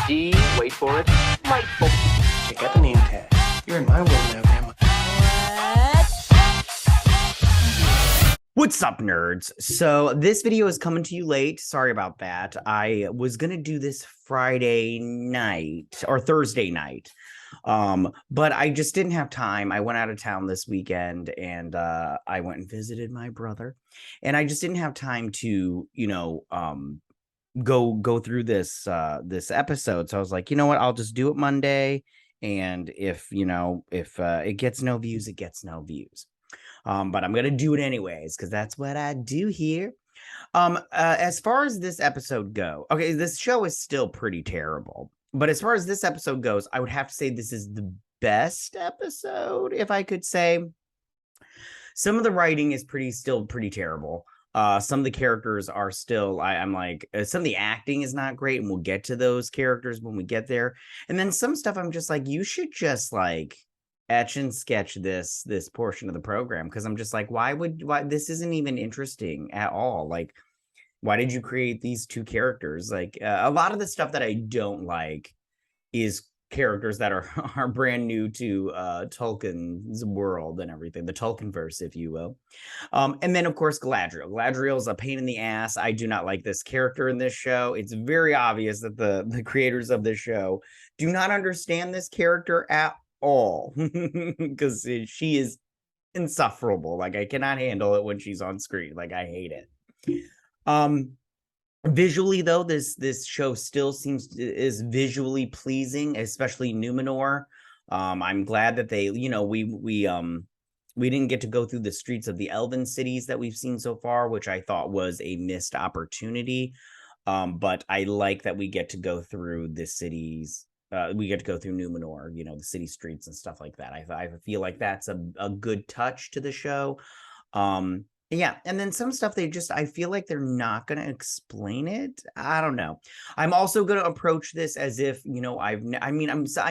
D, wait for it, light bulb. Check out the name tag. You're in my world now, Grandma. What's up, nerds? So this video is coming to you late. Sorry about that. I was gonna do this Friday night or Thursday night, but I just didn't have time. I went out of town this weekend, and I went and visited my brother, and I just didn't have time to, go through this episode. So I was like, you know what? I'll just do it Monday, and if it gets no views, it gets no views. But I'm gonna do it anyways because that's what I do here. As far as this episode go, okay, this show is still pretty terrible. But as far as this episode goes, I would have to say this is the best episode, if I could say. Some of the writing is still pretty terrible. Some of the characters are still, I'm like, some of the acting is not great, and we'll get to those characters when we get there. And then some stuff I'm just like, you should just like etch and sketch this portion of the program, because I'm just like, why this isn't even interesting at all? Like, why did you create these two characters? Like, a lot of the stuff that I don't like is characters that are brand new to Tolkien's world and everything, the Tolkienverse, if you will. And then, of course, Galadriel. Galadriel is a pain in the ass. I do not like this character in this show. It's very obvious that the creators of this show do not understand this character at all, because she is insufferable. Like, I cannot handle it when she's on screen. Like, I hate it. Visually, though, this show still is visually pleasing, especially Numenor. I'm glad that they, we didn't get to go through the streets of the elven cities that we've seen so far, which I thought was a missed opportunity. But I like that we get to go through the cities. We get to go through Numenor, the city streets and stuff like that. I feel like that's a good touch to the show. Yeah, and then some stuff I feel like they're not going to explain it. I don't know. I'm also going to approach this as if, I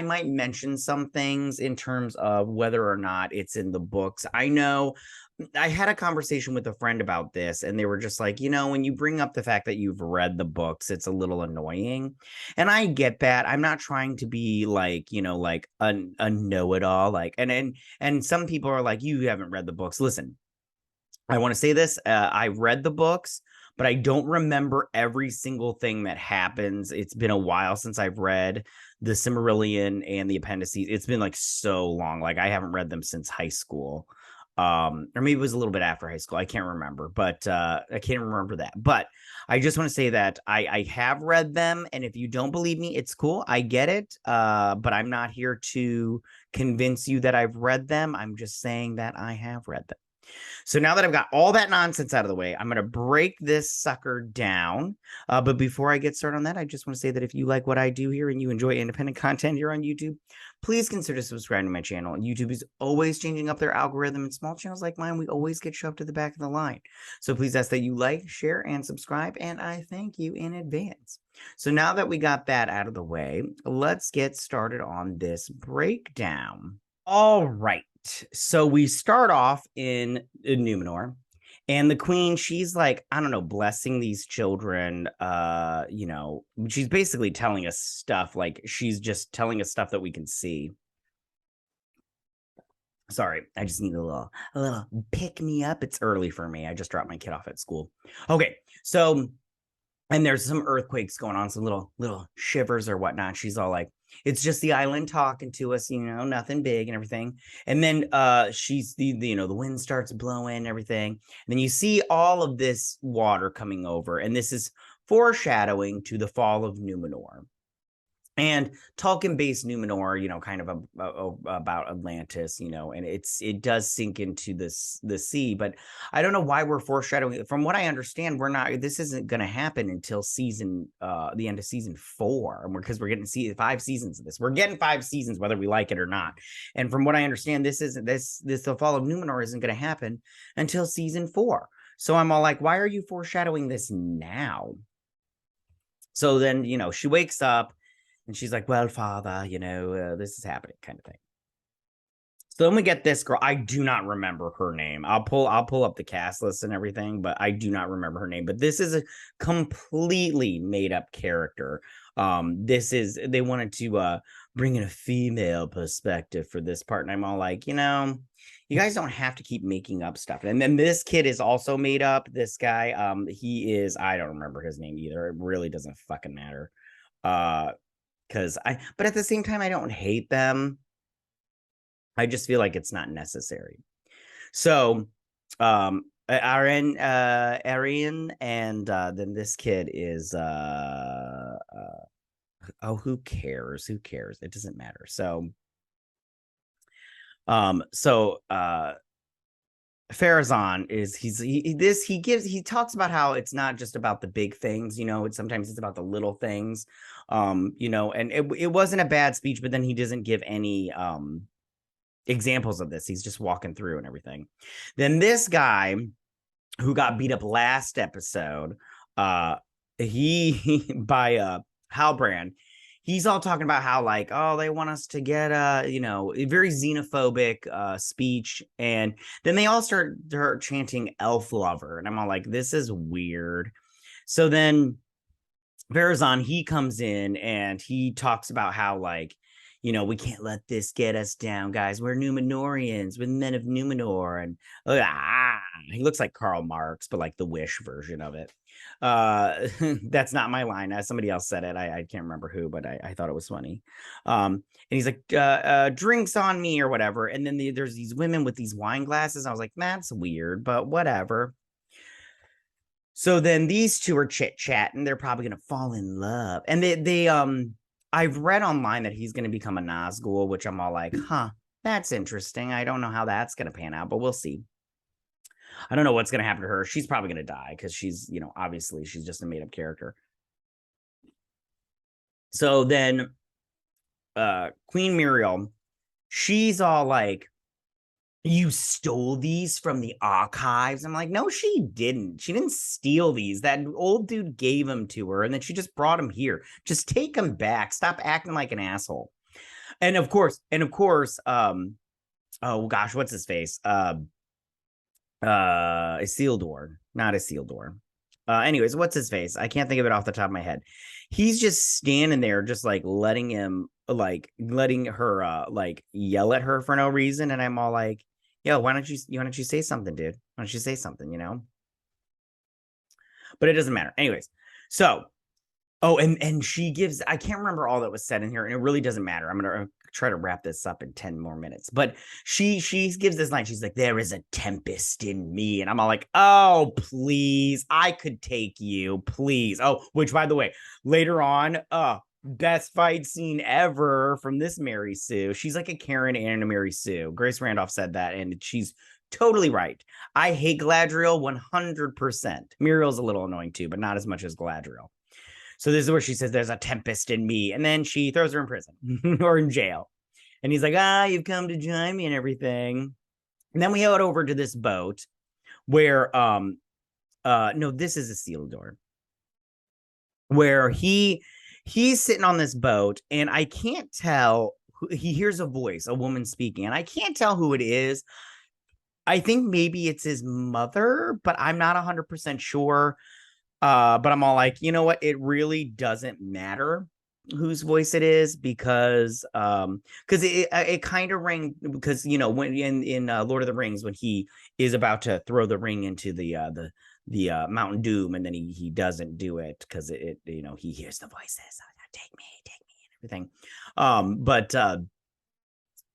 might mention some things in terms of whether or not it's in the books. I know I had a conversation with a friend about this, and they were just like, when you bring up the fact that you've read the books, it's a little annoying. And I get that. I'm not trying to be like, like a know-it-all, like, and some people are like, you haven't read the books. Listen, I want to say this. I read the books, but I don't remember every single thing that happens. It's been a while since I've read the Silmarillion and the appendices. It's been like so long. Like, I haven't read them since high school. Or maybe it was a little bit after high school. I can't remember, but I can't remember that. But I just want to say that I have read them. And if you don't believe me, it's cool. I get it. But I'm not here to convince you that I've read them. I'm just saying that I have read them. So now that I've got all that nonsense out of the way, I'm going to break this sucker down. But before I get started on that, I just want to say that if you like what I do here and you enjoy independent content here on YouTube, please consider subscribing to my channel. And YouTube is always changing up their algorithm, and small channels like mine, we always get shoved to the back of the line. So please ask that you like, share, and subscribe, and I thank you in advance. So now that we got that out of the way, let's get started on this breakdown. All right. So we start off in Numenor, and the queen, she's like, I don't know, blessing these children. She's basically telling us stuff, like she's just telling us stuff that we can see. Sorry, I just need a little pick me up. It's early for me. I just dropped my kid off at school. Okay, so, and there's some earthquakes going on, some little shivers or whatnot. She's all like, it's just the island talking to us, nothing big and everything. And then she's the wind starts blowing and everything. And then you see all of this water coming over, and this is foreshadowing to the fall of Numenor. And Tolkien-based Numenor, kind of about Atlantis, and it does sink into the sea. But I don't know why we're foreshadowing. From what I understand, this isn't going to happen until the end of season 4, because we're getting 5 seasons of this. We're getting 5 seasons, whether we like it or not. And from what I understand, the fall of Numenor isn't going to happen until season 4. So I'm all like, why are you foreshadowing this now? So then, she wakes up. And she's like, well, father, this is happening, kind of thing. So then we get this girl. I do not remember her name. I'll pull up the cast list and everything, but I do not remember her name. But this is a completely made up character. They wanted to bring in a female perspective for this part, and I'm all like, you guys don't have to keep making up stuff. And then this kid is also made up. This guy, I don't remember his name either. It really doesn't fucking matter. But at the same time, I don't hate them. I just feel like it's not necessary. So, Arian, and then this kid is who cares? Who cares? It doesn't matter. So, Farazan is he talks about how it's not just about the big things, sometimes it's about the little things, and it wasn't a bad speech, but then he doesn't give any examples of this. He's just walking through and everything. Then this guy who got beat up last episode, he by Halbrand, he's all talking about how like, oh, they want us to get a very xenophobic speech, and then they all start chanting elf lover, and I'm all like, this is weird. So then Farazan, he comes in and he talks about how like, we can't let this get us down, guys. We're Numenorians. We're the men of Numenor. And he looks like Karl Marx, but like the Wish version of it. That's not my line. Somebody else said it. I can't remember who, but I thought it was funny. And he's like, drinks on me or whatever. And then there's these women with these wine glasses. I was like, that's weird, but whatever. So then these two are chit-chatting. They're probably going to fall in love. And they I've read online that he's going to become a Nazgul, which I'm all like, that's interesting. I don't know how that's going to pan out, but we'll see. I don't know what's going to happen to her. She's probably going to die because she's, obviously she's just a made up character. So then Queen Muriel, she's all like, you stole these from the archives. I'm like, no, she didn't. She didn't steal these. That old dude gave them to her, and then she just brought them here. Just take them back. Stop acting like an asshole. And of course, oh gosh, what's his face? Isildur, not Isildur. Anyways, what's his face? I can't think of it off the top of my head. He's just standing there, just like letting her like yell at her for no reason, and I'm all like, yo, why don't you say something, dude? Why don't you say something, But it doesn't matter. Anyways, so, and she gives, I can't remember all that was said in here, and it really doesn't matter. I'm going to try to wrap this up in 10 more minutes. But she gives this line. She's like, there is a tempest in me. And I'm all like, oh, please, I could take you, please. Oh, which, by the way, later on, best fight scene ever from this Mary Sue. She's like a Karen and a Mary Sue. Grace Randolph said that, and she's totally right. I hate Galadriel 100%. Muriel's a little annoying too, but not as much as Galadriel. So this is where she says there's a tempest in me, and then she throws her in prison or in jail. And he's like, you've come to join me and everything. And then we head over to this boat where no, this is Isildur, where he's sitting on this boat, and I can't tell. He hears a voice, a woman speaking, and I can't tell who it is. I think maybe it's his mother, but I'm not 100% sure. But I'm all like, you know what? It really doesn't matter whose voice it is, because it kind of rang, because when in Lord of the Rings, when he is about to throw the ring into the Mountain Doom, and then he doesn't do it because it he hears the voices, take me and everything. But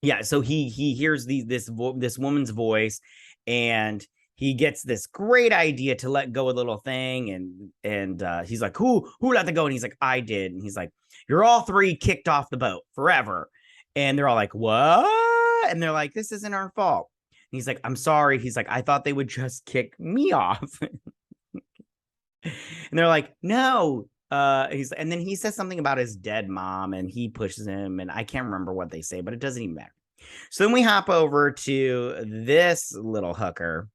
yeah, so he hears this woman's voice, and he gets this great idea to let go of the little thing, and he's like, who let it go? And he's like, I did. And he's like, you're all three kicked off the boat forever. And they're all like, what? And they're like, this isn't our fault. And he's like, I'm sorry. He's like, I thought they would just kick me off. And they're like, no. And then he says something about his dead mom, and he pushes him, and I can't remember what they say, but it doesn't even matter. So then we hop over to this little hooker,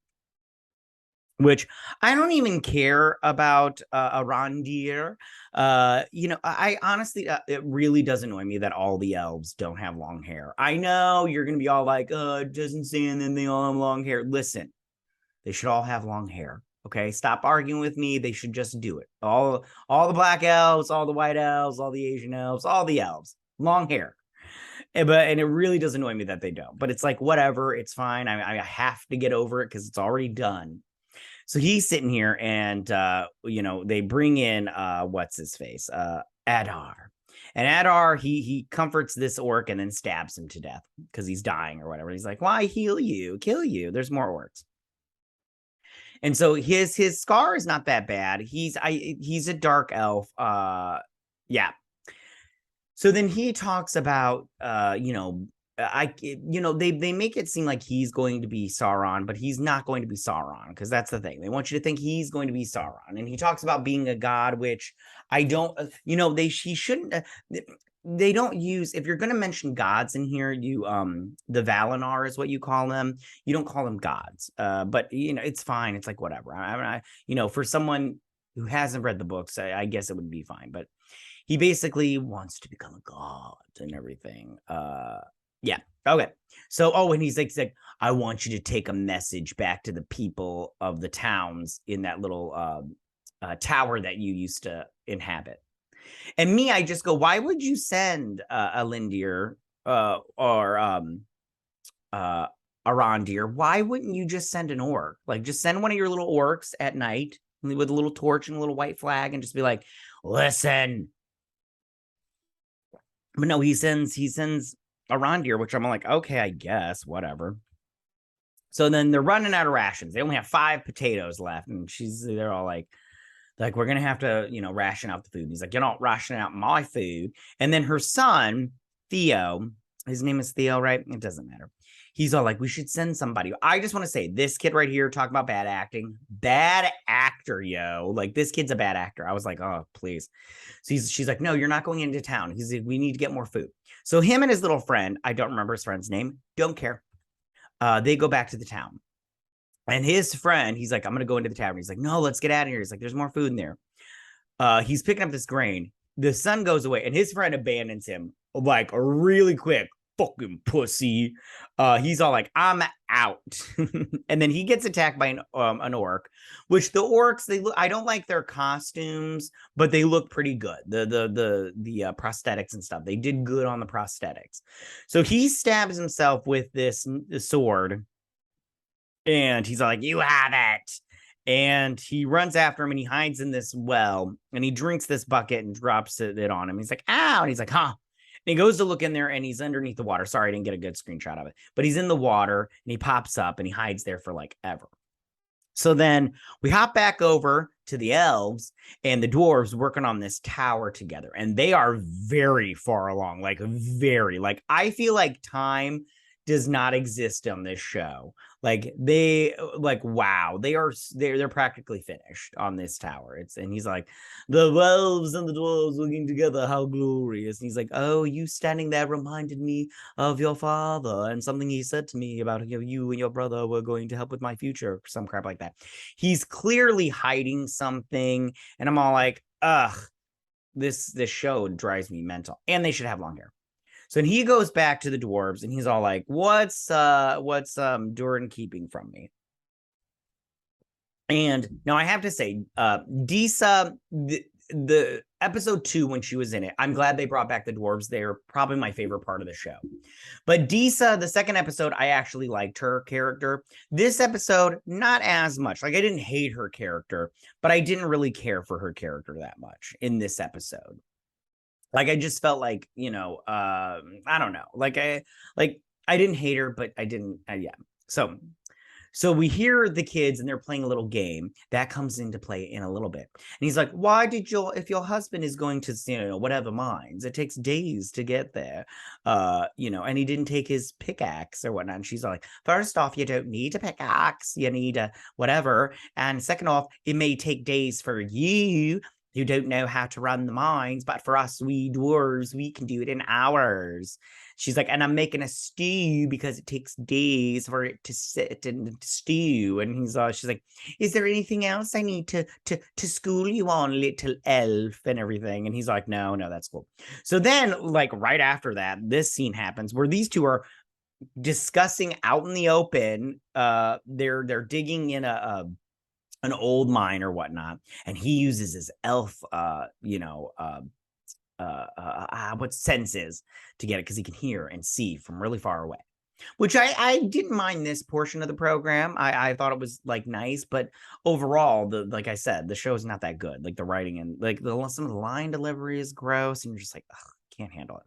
which I don't even care about Arondir. I honestly, it really does annoy me that all the elves don't have long hair. I know you're going to be all like, it doesn't say, and then they all have long hair. Listen, they should all have long hair. Okay, stop arguing with me. They should just do it. All the black elves, all the white elves, all the Asian elves, all the elves, long hair. And it really does annoy me that they don't. But it's like, whatever, it's fine. I have to get over it because it's already done. So he's sitting here and they bring in what's his face? Adar. And Adar, he comforts this orc and then stabs him to death because he's dying or whatever. He's like, why heal you? Kill you. There's more orcs. And so his scar is not that bad. He's a dark elf. Yeah. So then he talks about they make it seem like he's going to be Sauron, but he's not going to be Sauron, because that's the thing. They want you to think he's going to be Sauron. And he talks about being a god, which I don't, he shouldn't, they don't use, if you're going to mention gods in here, the Valinor is what you call them. You don't call them gods. But it's fine. It's like, whatever. For someone who hasn't read the books, I guess it would be fine. But he basically wants to become a god and everything. Yeah. Okay. So, and he's like, I want you to take a message back to the people of the towns in that little tower that you used to inhabit. And me, I just go, why would you send Alindir or Arondir? Why wouldn't you just send an orc? Like, just send one of your little orcs at night with a little torch and a little white flag and just be like, listen. But no, he sends Arondir, which I'm like, okay, I guess, whatever. So then they're running out of rations. They only have 5 potatoes left, and they're all like we're gonna have to, ration out the food. And he's like, you're not rationing out my food. And then her son, Theo, his name is Theo, right? It doesn't matter. He's all like, we should send somebody. I just want to say, this kid right here talking about bad acting. Bad actor, yo. Like, this kid's a bad actor. I was like, oh, please. So she's like, no, you're not going into town. He's like, we need to get more food. So him and his little friend, I don't remember his friend's name, don't care. They go back to the town. And his friend, he's like, I'm going to go into the tavern. He's like, no, let's get out of here. He's like, there's more food in there. He's picking up this grain. The sun goes away, and his friend abandons him like really quick. Fucking pussy. He's all like, I'm out. And then he gets attacked by an orc, which the orcs, I don't like their costumes, but they look pretty good. The prosthetics and stuff, they did good on the prosthetics. So he stabs himself with this sword, and he's like, you have it. And he runs after him, and he hides in this well, and he drinks this bucket and drops it on him. He's like, ow. And he's like, huh. And he goes to look in there, and he's underneath the water. Sorry, I didn't get a good screenshot of it. But he's in the water, and he pops up, and he hides there for like ever. So then we hop back over to the elves and the dwarves working on this tower together. And they are very far along, like very. Like, I feel like time does not exist on this show. Like, wow, they're practically finished on this tower. And he's like, the elves and the dwarves working together, how glorious. And he's like, oh, you standing there reminded me of your father and something he said to me about you and your brother were going to help with my future, some crap like that. He's clearly hiding something, and I'm all like, ugh, this show drives me mental. And they should have long hair. So then he goes back to the dwarves, and he's all like, what's Durin keeping from me? And now I have to say, Disa, the episode 2, when she was in it, I'm glad they brought back the dwarves. They're probably my favorite part of the show. But Disa, the second episode, I actually liked her character. This episode, not as much. Like, I didn't hate her character, but I didn't really care for her character that much in this episode. Like, I just felt like, I don't know. Like, I didn't hate her, but I didn't, yeah. So we hear the kids, and they're playing a little game that comes into play in a little bit. And he's like, why did if your husband is going to, whatever mines, it takes days to get there, and he didn't take his pickaxe or whatnot. And she's like, first off, you don't need a pickaxe, you need a whatever. And second off, it may take days for you who don't know how to run the mines, but for us, we dwarves, we can do it in hours. She's like, and I'm making a stew because it takes days for it to sit and stew. And she's like, is there anything else I need to school you on, little elf, and everything? And he's like, no, that's cool. So then, like right after that, this scene happens where these two are discussing out in the open. They're digging in an old mine or whatnot, and he uses his elf what senses to get it, because he can hear and see from really far away, which I didn't mind this portion of the program. I thought it was like nice, but overall, like I said, the show is not that good. Like the writing and like some of the line delivery is gross, and you're just like, ugh, can't handle it.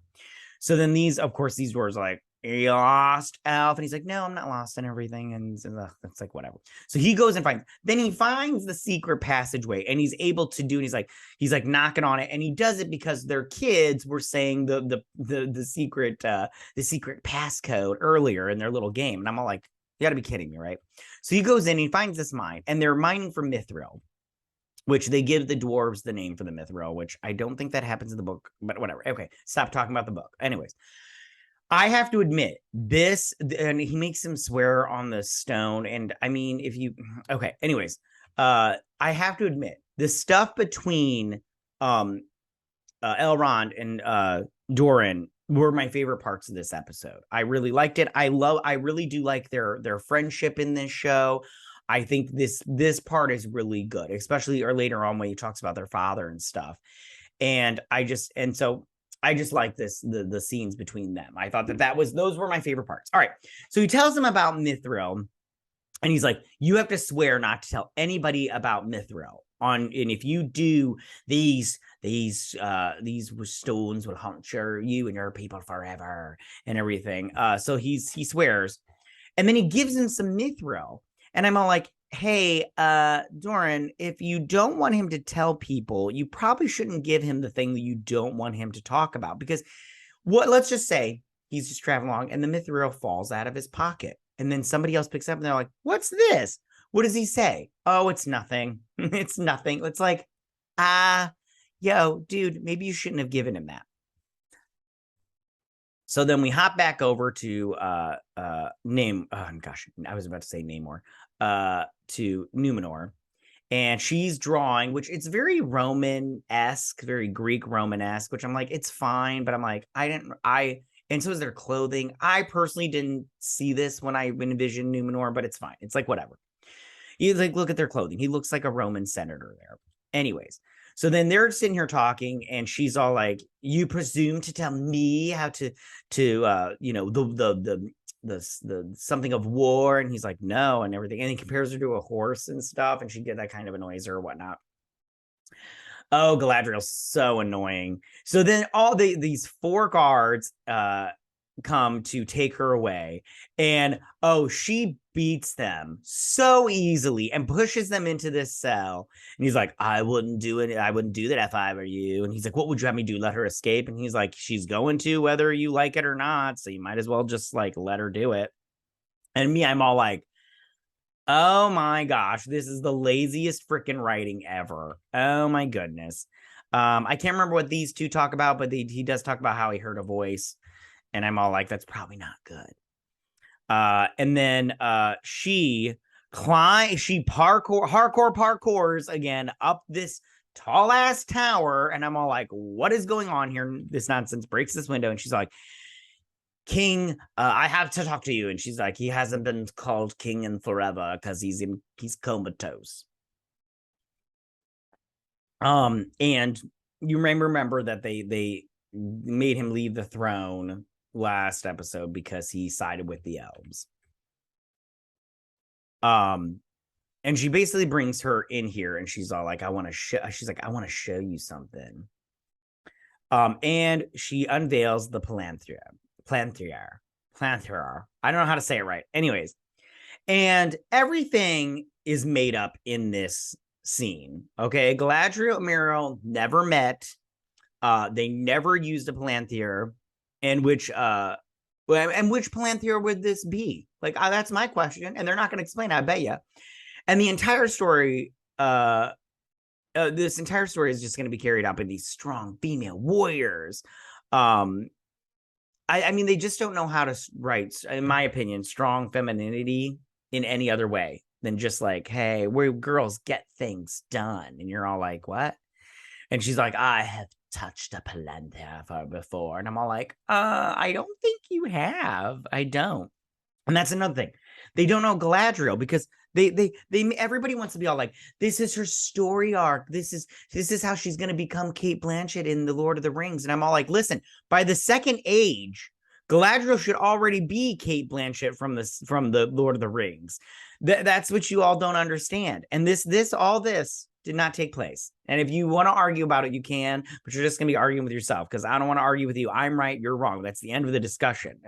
So then these dwarves are like, you lost, Elf? And he's like, no, I'm not lost and everything. And it's like, whatever. So he goes and finds the secret passageway, and he's able to do, and he's like knocking on it. And he does it because their kids were saying the secret passcode earlier in their little game. And I'm all like, you gotta be kidding me, right? So he goes in, and he finds this mine, and they're mining for mithril, which they give the dwarves the name for the mithril, which I don't think that happens in the book, but whatever. Okay, stop talking about the book. Anyways, I have to admit this, and he makes him swear on the stone. And I mean, anyways, I have to admit the stuff between Elrond and Doran were my favorite parts of this episode. I really liked it. I really do like their friendship in this show. I think this part is really good, especially or later on when he talks about their father and stuff. And I just like the scenes between them. I thought those were my favorite parts. All right. So he tells them about Mithril, and he's like, you have to swear not to tell anybody about Mithril. And if you do, these stones will haunt you and your people forever and everything. So he swears, and then he gives him some Mithril. And I'm all like, hey, Doran, if you don't want him to tell people, you probably shouldn't give him the thing that you don't want him to talk about. Because let's just say he's just traveling along and the mithril falls out of his pocket. And then somebody else picks up and they're like, what's this? What does he say? Oh, it's nothing. It's nothing. It's like, yo, dude, maybe you shouldn't have given him that. So then we hop back over to I was about to say Namor, to Numenor, and she's drawing, which it's very Roman-esque, very Greek Roman-esque, which I'm like, it's fine, but I'm like, and so is their clothing. I personally didn't see this when I envisioned Numenor, but it's fine. It's like, whatever. You like look at their clothing. He looks like a Roman senator there. Anyways. So then they're sitting here talking, and she's all like, "You presume to tell me how to the something of war?" And he's like, "No," and everything. And he compares her to a horse and stuff, and that kind of annoys her or whatnot. Oh, Galadriel's so annoying. So then all these 4 guards come to take her away, and she beats them so easily and pushes them into this cell. And he's like, I wouldn't do it. I wouldn't do that if I were you. And he's like, what would you have me do? Let her escape? And he's like, she's going to, whether you like it or not. So you might as well just like let her do it. And me, I'm all like, oh my gosh, this is the laziest freaking writing ever. Oh my goodness. I can't remember what these two talk about, but he does talk about how he heard a voice. And I'm all like, that's probably not good. And then she parkours again up this tall ass tower, and I'm all like, what is going on here? This nonsense. Breaks this window, and she's like, King, I have to talk to you. And she's like, he hasn't been called king in forever because he's comatose. And you may remember that they made him leave the throne last episode because he sided with the elves. And she basically brings her in here, and she's all like, I want to show you something. And she unveils the Palantir. I don't know how to say it right. Anyways, and everything is made up in this scene. Okay, Galadriel and Muriel never met. They never used a Palantir. And which Palantir would this be? Like, that's my question, and they're not going to explain. I bet you. And the entire story this entire story is just going to be carried up in these strong female warriors. I mean, they just don't know how to write, in my opinion, strong femininity in any other way than just like, hey, we girls get things done. And you're all like, what? And she's like, I have touched a Palantir before. And I'm all like, I don't think you have. I don't. And that's another thing. They don't know Galadriel because they everybody wants to be all like, this is her story arc. This is how she's going to become Cate Blanchett in The Lord of the Rings. And I'm all like, listen, by the second age, Galadriel should already be Cate Blanchett from the Lord of the Rings. That's what you all don't understand. And all this did not take place. And if you want to argue about it, you can, but you're just going to be arguing with yourself because I don't want to argue with you. I'm right, you're wrong. That's the end of the discussion.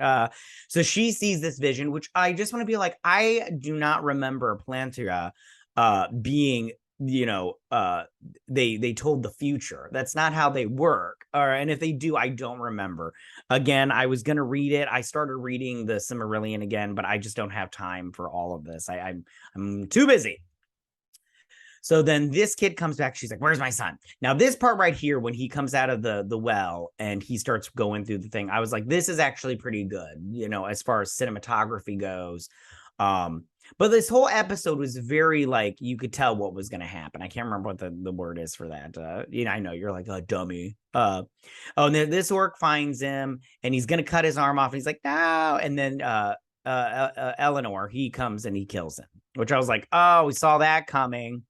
So she sees this vision, which I just want to be like, I do not remember Palantir being, they told the future. That's not how they work. And if they do, I don't remember. Again, I was going to read it. I started reading the Silmarillion again, but I just don't have time for all of this. I'm too busy. So then this kid comes back. She's like, where's my son? Now, this part right here, when he comes out of the well and he starts going through the thing, I was like, this is actually pretty good, as far as cinematography goes. But this whole episode was very like, you could tell what was going to happen. I can't remember what the word is for that. I know you're like a dummy. And then this orc finds him and he's going to cut his arm off. And he's like, no. And then Eleanor, he comes and he kills him, which I was like, oh, we saw that coming.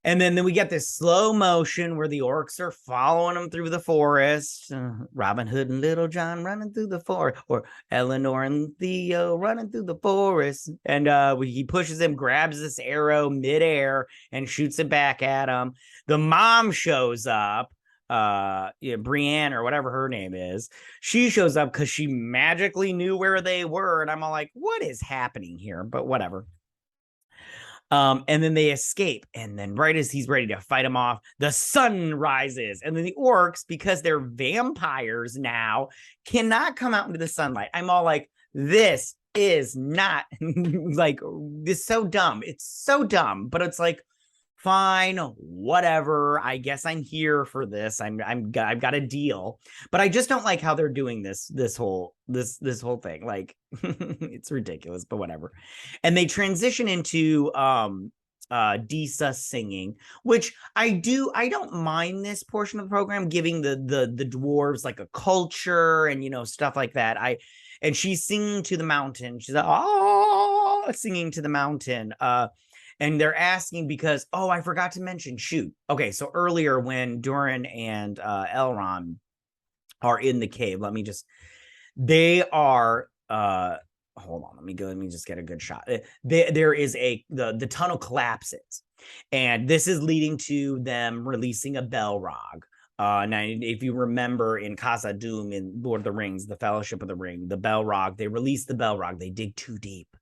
And then we get this slow motion where the orcs are following him through the forest. Robin Hood and Little John running through the forest, or Eleanor and Theo running through the forest. And he pushes him, grabs this arrow midair and shoots it back at him. The mom shows up, Brienne or whatever her name is. She shows up because she magically knew where they were. And I'm all like, what is happening here? But whatever. And then they escape. And then right as he's ready to fight him off, the sun rises. And then the orcs, because they're vampires now, cannot come out into the sunlight. I'm all like, this is not like, this is so dumb. It's so dumb, but it's like, fine, whatever. I guess I'm here for this. I've got a deal, but I just don't like how they're doing this whole thing. Like, it's ridiculous, but whatever. And they transition into Disa singing, which I don't mind this portion of the program, giving the dwarves like a culture and stuff like that. And she's singing to the mountain. She's like, oh, singing to the mountain. And they're asking because, oh, I forgot to mention, shoot. Okay, so earlier when Durin and Elrond are in the cave, they are, hold on, let me just get a good shot. There is the tunnel collapses, and this is leading to them releasing a Balrog. Now, if you remember in Khazad-dûm in Lord of the Rings, the Fellowship of the Ring, the Balrog, they released the Balrog. They dig too deep,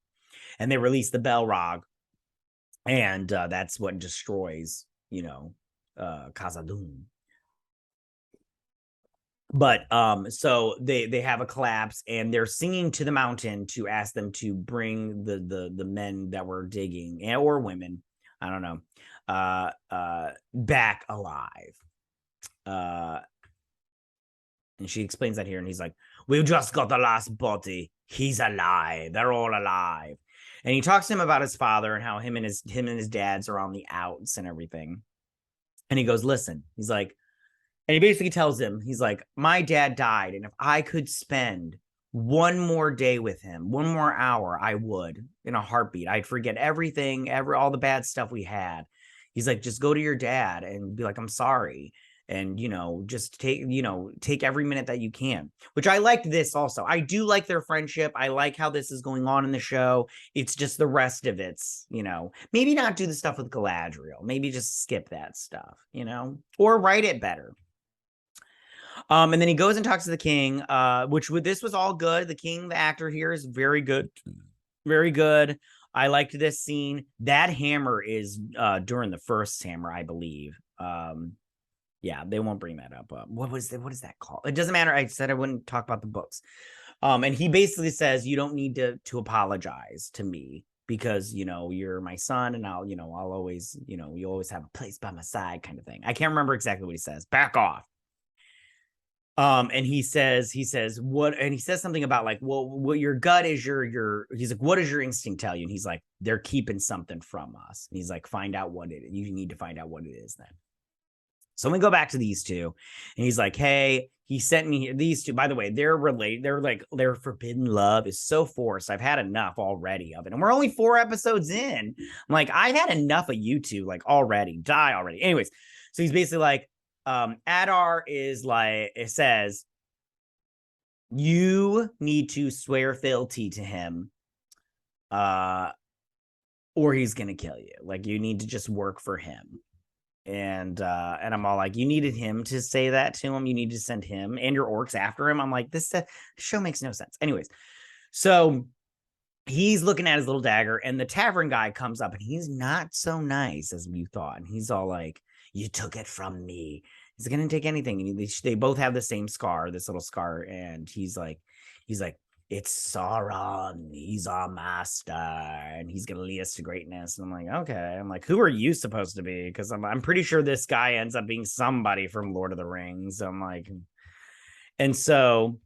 and they released the Balrog. And that's what destroys, Khazad-dûm. But so they have a collapse and they're singing to the mountain to ask them to bring the men that were digging, or women, I don't know, back alive. And she explains that here, and he's like, we've just got the last body. He's alive. They're all alive. And he talks to him about his father and how him and his dads are on the outs and everything. And he goes, listen, he's like, and he basically tells him, he's like, my dad died. And if I could spend one more day with him, one more hour, I would, in a heartbeat. I'd forget everything, all the bad stuff we had. He's like, just go to your dad and be like, I'm sorry. And, just take every minute that you can, which I liked this also. I do like their friendship. I like how this is going on in the show. It's just the rest of it's, maybe not do the stuff with Galadriel. Maybe just skip that stuff, or write it better. And then he goes and talks to the king, this was all good. The king, the actor here, is very good. Very good. I liked this scene. That hammer is during the first hammer, I believe. Yeah, they won't bring that up. What is that called? It doesn't matter. I said I wouldn't talk about the books. And he basically says, you don't need to apologize to me. because, you know, you're my son and I'll, you know, I'll always, you know, you always have a place by my side kind of thing. I can't remember exactly what he says. Back off. And he says what, and he says something about like, well, what your gut is he's like, what does your instinct tell you? And he's like, they're keeping something from us. And he's like, find out what it is. You need to find out what it is then. So we go back to these two, and he's like, hey, he sent me these two. By the way, they're related. They're like, their forbidden love is so forced. I've had enough already of it. And we're only 4 episodes in. I'm like, I've had enough of you two, like already. Die already. Anyways, so he's basically like, Adar is like, it says, you need to swear fealty to him, or he's gonna kill you. Like, you need to just work for him. And I'm all like, you needed him to say that to him. You need to send him and your orcs after him. I'm like, this show makes no sense. Anyways, so he's looking at his little dagger, and the tavern guy comes up, and he's not so nice as you thought. And he's all like, you took it from me. He's gonna take anything. And they both have the same scar, this little scar. And he's like, it's Sauron. He's our master, and he's gonna lead us to greatness. And I'm like, okay. I'm like, who are you supposed to be? Because I'm pretty sure this guy ends up being somebody from Lord of the Rings. I'm like, and so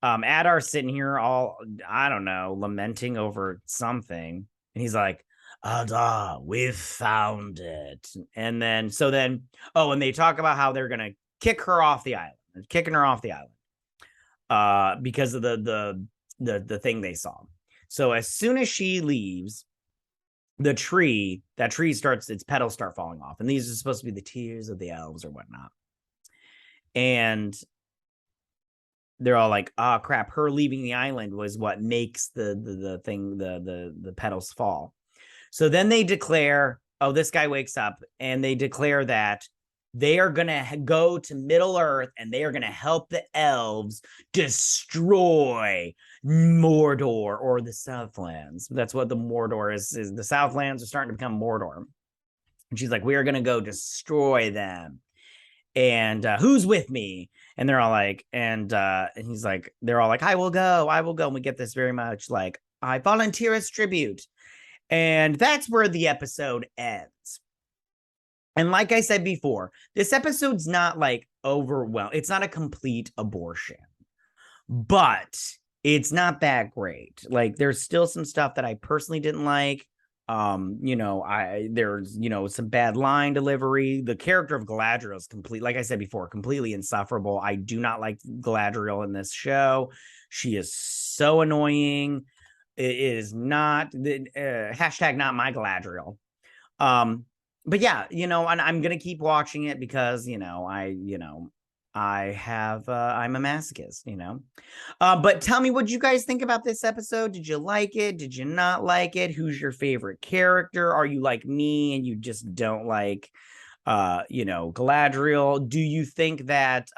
Adar's sitting here all, I don't know, lamenting over something. And he's like, Adar, we've found it. And then, and they talk about how they're going to kick her off the island. They're kicking her off the island because of the thing they saw. So as soon as she leaves, that tree starts, its petals start falling off. And these are supposed to be the tears of the elves or whatnot. And they're all like, oh crap, her leaving the island was what makes the petals fall. So then they declare, this guy wakes up, and they declare that they are going to go to Middle Earth, and they are going to help the elves destroy Mordor, or the Southlands. That's what the Mordor is the Southlands are starting to become Mordor. And she's like, we are going to go destroy them. And who's with me? And they're all like, and he's like, they're all like, I will go. And we get this very much like, I volunteer as tribute. And that's where the episode ends. And like I said before, this episode's not like overwhelmed. It's not a complete abortion, but it's not that great. Like, there's still some stuff that I personally didn't like. There's, some bad line delivery. The character of Galadriel is like I said before, completely insufferable. I do not like Galadriel in this show. She is so annoying. It is not hashtag not my Galadriel. But yeah, and I'm going to keep watching it because, I'm a masochist, but tell me what you guys think about this episode. Did you like it? Did you not like it? Who's your favorite character? Are you like me and you just don't like, Galadriel? Do you think that,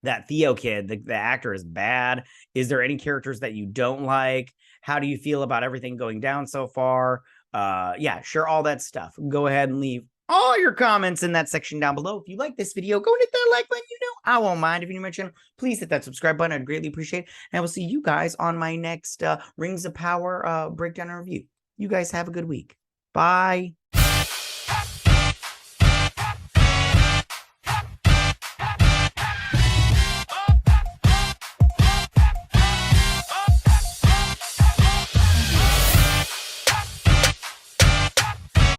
that Theo kid, the actor, is bad? Is there any characters that you don't like? How do you feel about everything going down so far? Share all that stuff. Go ahead and leave all your comments in that section down below. If you like this video, go and hit that like button. I won't mind. If you're new to my channel, please hit that subscribe button. I'd greatly appreciate it. And I will see you guys on my next Rings of Power breakdown and review. You guys have a good week. Bye.